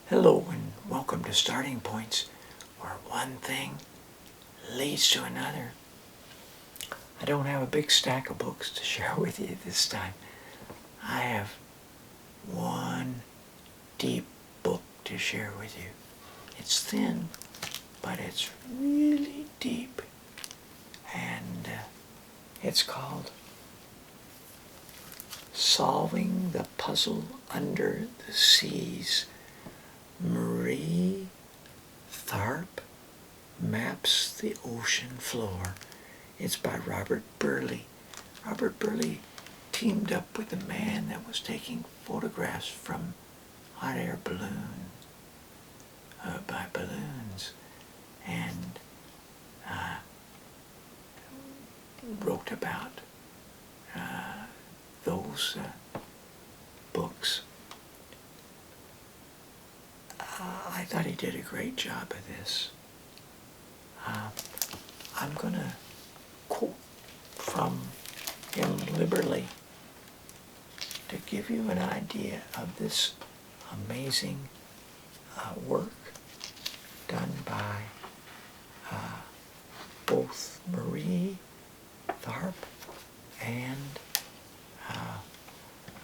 Hello and welcome to Starting Points, where one thing leads to another. I don't have a big stack of books to share with you this time. I have one deep book to share with you. It's thin, but it's really deep, and it's called Solving the Puzzle Under the Seas. Marie Tharp maps the ocean floor. It's by Robert Burley. Robert Burley teamed up with a man that was taking photographs from hot air balloons, and wrote about those books. I thought he did a great job of this. I'm going to quote from him liberally to give you an idea of this amazing work done by both Marie Tharp and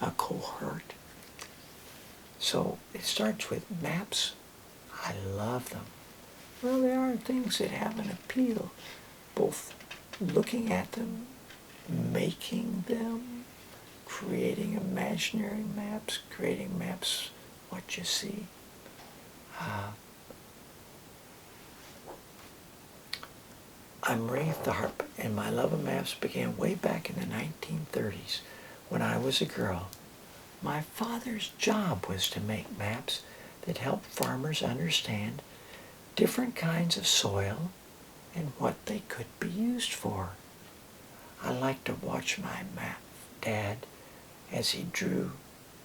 a cohort. So it starts with maps. I love them. Well, there are things that have an appeal, both looking at them, making them, creating imaginary maps, creating maps, what you see. I'm Ray Tharp, and my love of maps began way back in the 1930s when I was a girl. My father's job was to make maps that helped farmers understand different kinds of soil and what they could be used for. I liked to watch my dad as he drew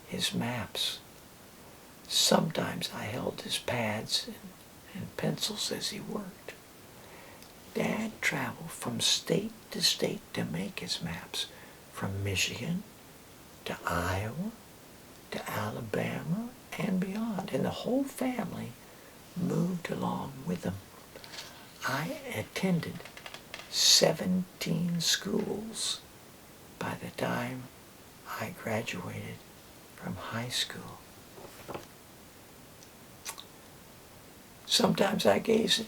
his maps. Sometimes I held his pads and pencils as he worked. Dad traveled from state to make his maps, from Michigan to Iowa to Alabama and beyond, and the whole family moved along with him. I attended 17 schools by the time I graduated from high school. Sometimes I gazed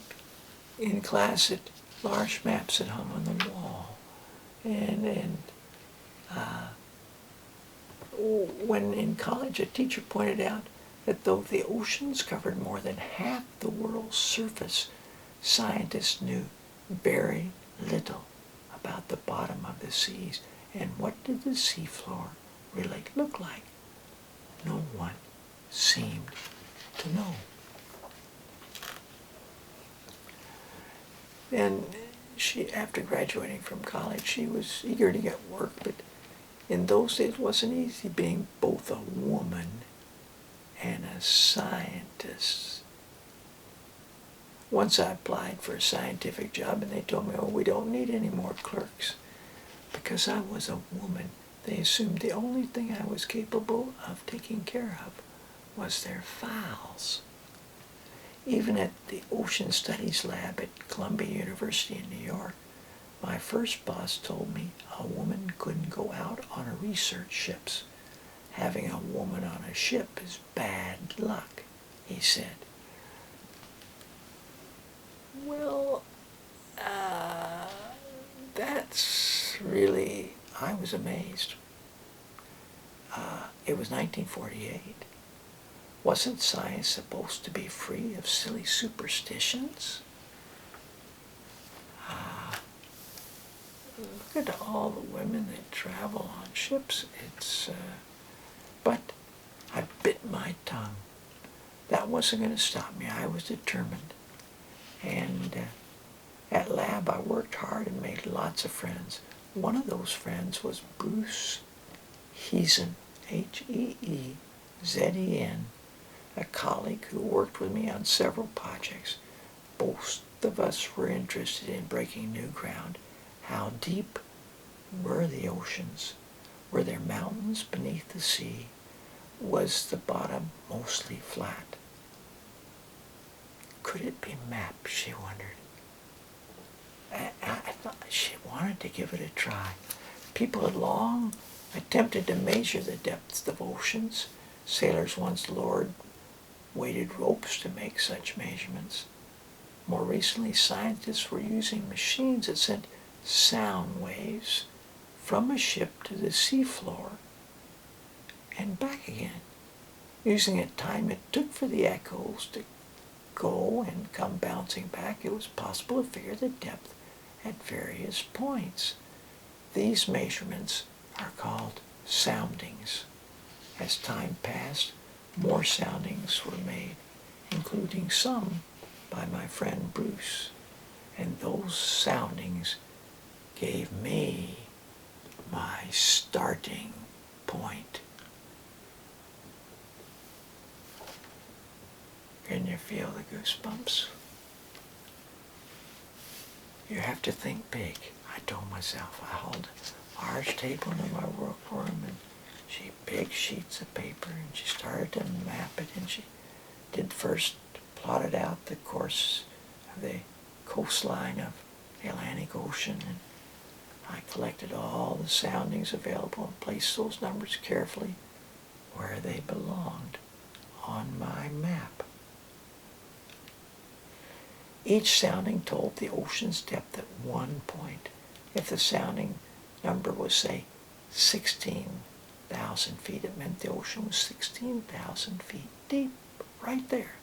in class at large maps that hung on the wall, and when in college a teacher pointed out that though the oceans covered more than half the world's surface, scientists knew very little about the bottom of the seas and what did the seafloor really look like. No one seemed to know. Then after graduating from college, she was eager to get work, but in those days it wasn't easy being both a woman and a scientist. Once I applied for a scientific job and they told me, oh, we don't need any more clerks. Because I was a woman, they assumed the only thing I was capable of taking care of was their files. Even at the Ocean Studies Lab at Columbia University in New York, my first boss told me a woman couldn't go out on a research ships. Having a woman on a ship is bad luck, he said. Well, that's really, I was amazed. It was 1948. Wasn't science supposed to be free of silly superstitions? Look at all the women that travel on ships. But I bit my tongue. That wasn't going to stop me. I was determined. And at lab, I worked hard and made lots of friends. One of those friends was Bruce Heezen, Heezen, a colleague who worked with me on several projects. Both of us were interested in breaking new ground. How deep were the oceans? Were there mountains beneath the sea? Was the bottom mostly flat? could it be maps, she wondered. I thought she wanted to give it a try. People had long attempted to measure the depths of oceans. Sailors once lowered weighted ropes to make such measurements. More recently, scientists were using machines that sent sound waves from a ship to the seafloor and back again, using the time it took for the echoes to go and come bouncing back. It was possible to figure the depth at various points. These measurements are called soundings. As time passed, more soundings were made, including some by my friend Bruce, and those soundings gave me my starting point. Can you feel the goosebumps? You have to think big. I told myself. I hauled a large table into my workroom, and she big sheets of paper, and she started to map it, and she did first plotted out the course of the coastline of the Atlantic Ocean, and I collected all the soundings available and placed those numbers carefully where they belonged on my map. Each sounding told the ocean's depth at one point. If the sounding number was, say, 16,000 feet, it meant the ocean was 16,000 feet deep, right there.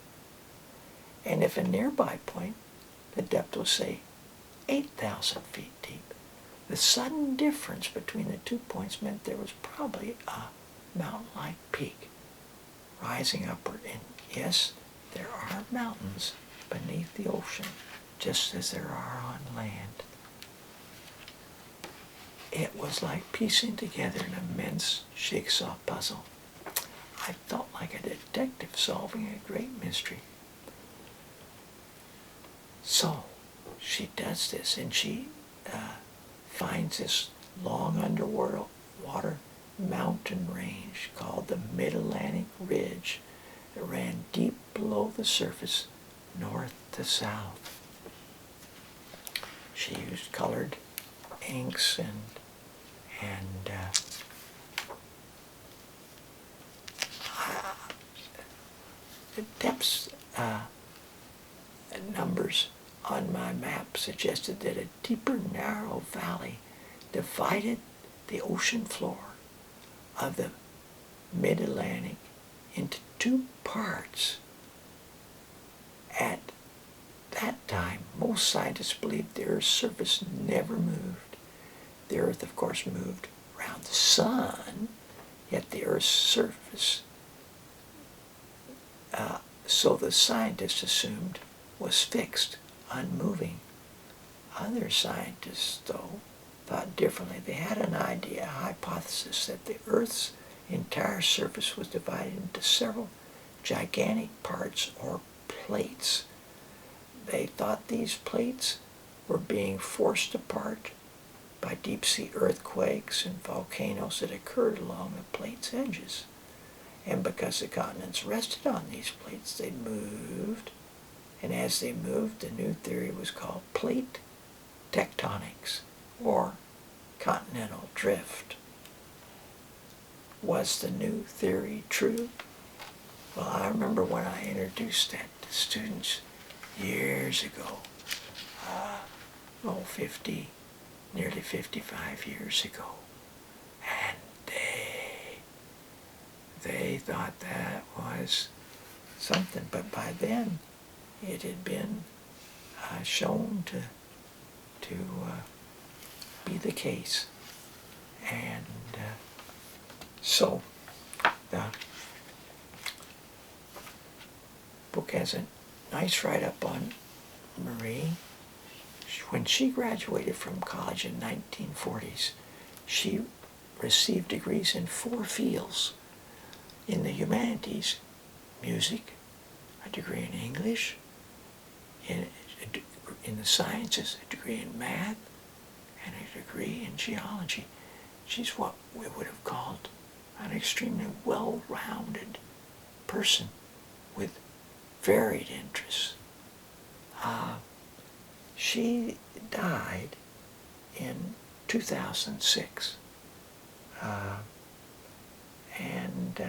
And if a nearby point, the depth was, say, 8,000 feet deep, the sudden difference between the 2 points meant there was probably a mountain-like peak rising upward. And yes, there are mountains beneath the ocean, just as there are on land. It was like piecing together an immense jigsaw puzzle. I felt like a detective solving a great mystery. So she does this, and she finds this long underwater mountain range called the Mid-Atlantic Ridge that ran deep below the surface, north to south. She used colored inks and the depths numbers on my map suggested that a deeper, narrow valley divided the ocean floor of the Mid-Atlantic into two parts. At that time, most scientists believed the Earth's surface never moved. The Earth, of course, moved around the sun, yet the Earth's surface, so the scientists assumed, was fixed, unmoving. Other scientists, though, thought differently. They had an idea, a hypothesis, that the Earth's entire surface was divided into several gigantic parts or plates. They thought these plates were being forced apart by deep-sea earthquakes and volcanoes that occurred along the plates' edges. And because the continents rested on these plates, they moved. And as they moved, the new theory was called plate tectonics, or continental drift. Was the new theory true? Well, I remember when I introduced that to students years ago, nearly 55 years ago, and they thought that was something, but by then it had been shown to be the case. And so the book has a nice write-up on Marie. When she graduated from college in 1940s, she received degrees in 4 fields. In the humanities, music, a degree in English, in the sciences, a degree in math, and a degree in geology. She's what we would have called an extremely well-rounded person with varied interests. She died in 2006. And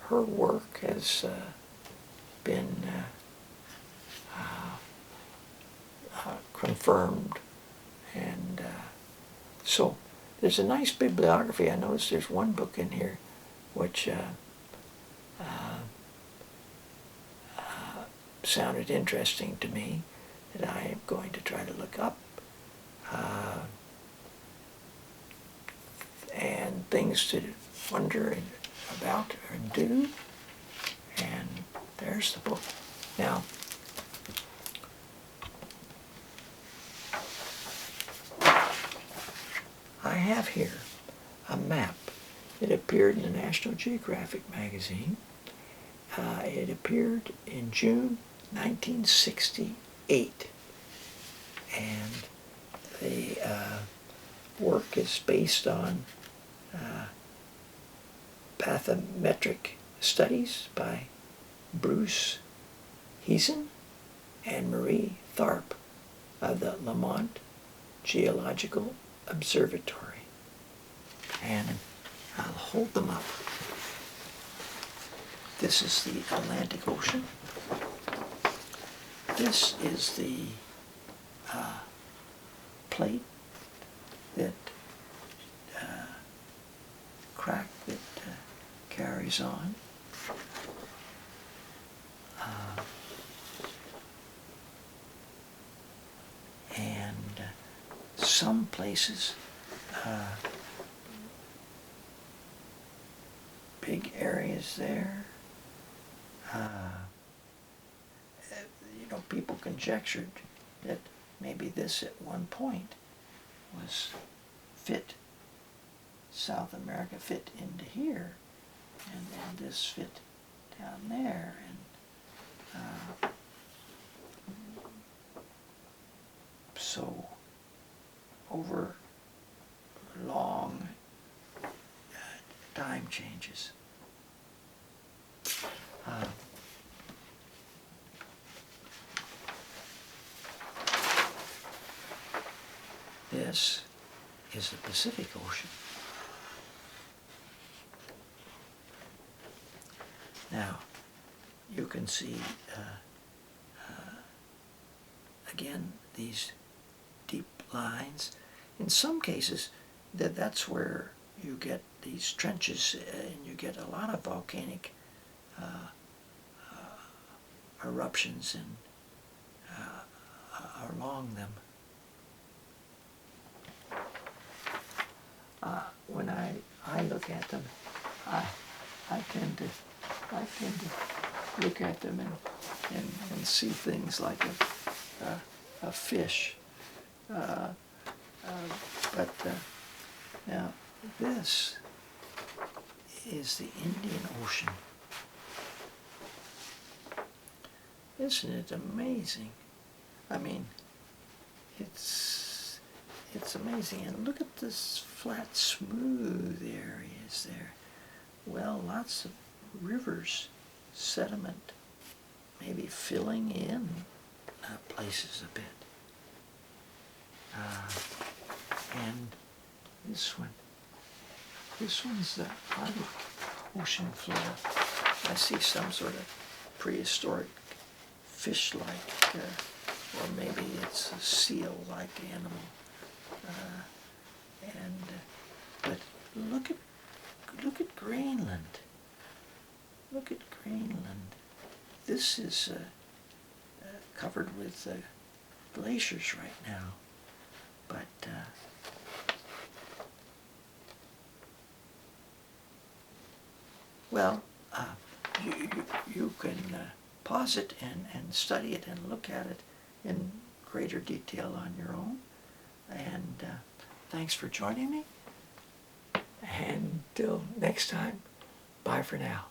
her work has been confirmed. And so there's a nice bibliography. I noticed there's one book in here which sounded interesting to me that I am going to try to look up. And things to wonder about and do. And there's the book. Now, I have here a map. It appeared in the National Geographic magazine. It appeared in June 1968. And the work is based on bathymetric studies by Bruce Heezen and Marie Tharp of the Lamont Geological Observatory. And I'll hold them up. This is the Atlantic Ocean. This is the plate that crack that carries on. And some places, big areas there. People conjectured that maybe this at one point was South America fit into here, and then this fit down there, and so over long time changes. This is the Pacific Ocean. Now, you can see, again, these deep lines. In some cases, that's where you get these trenches, and you get a lot of volcanic eruptions along them. When I look at them, I tend to look at them and see things like a fish. But now this is the Indian Ocean. Isn't it amazing? I mean, it's amazing. And look at this flat, smooth areas there. Well, lots of rivers, sediment, maybe filling in places a bit. And this one's the Arctic ocean floor. I see some sort of prehistoric fish-like, or maybe it's a seal-like animal. But look at Greenland. Look at Greenland. This is covered with glaciers right now, but well, you can pause it and study it and look at it in greater detail on your own. And thanks for joining me. And till next time, bye for now.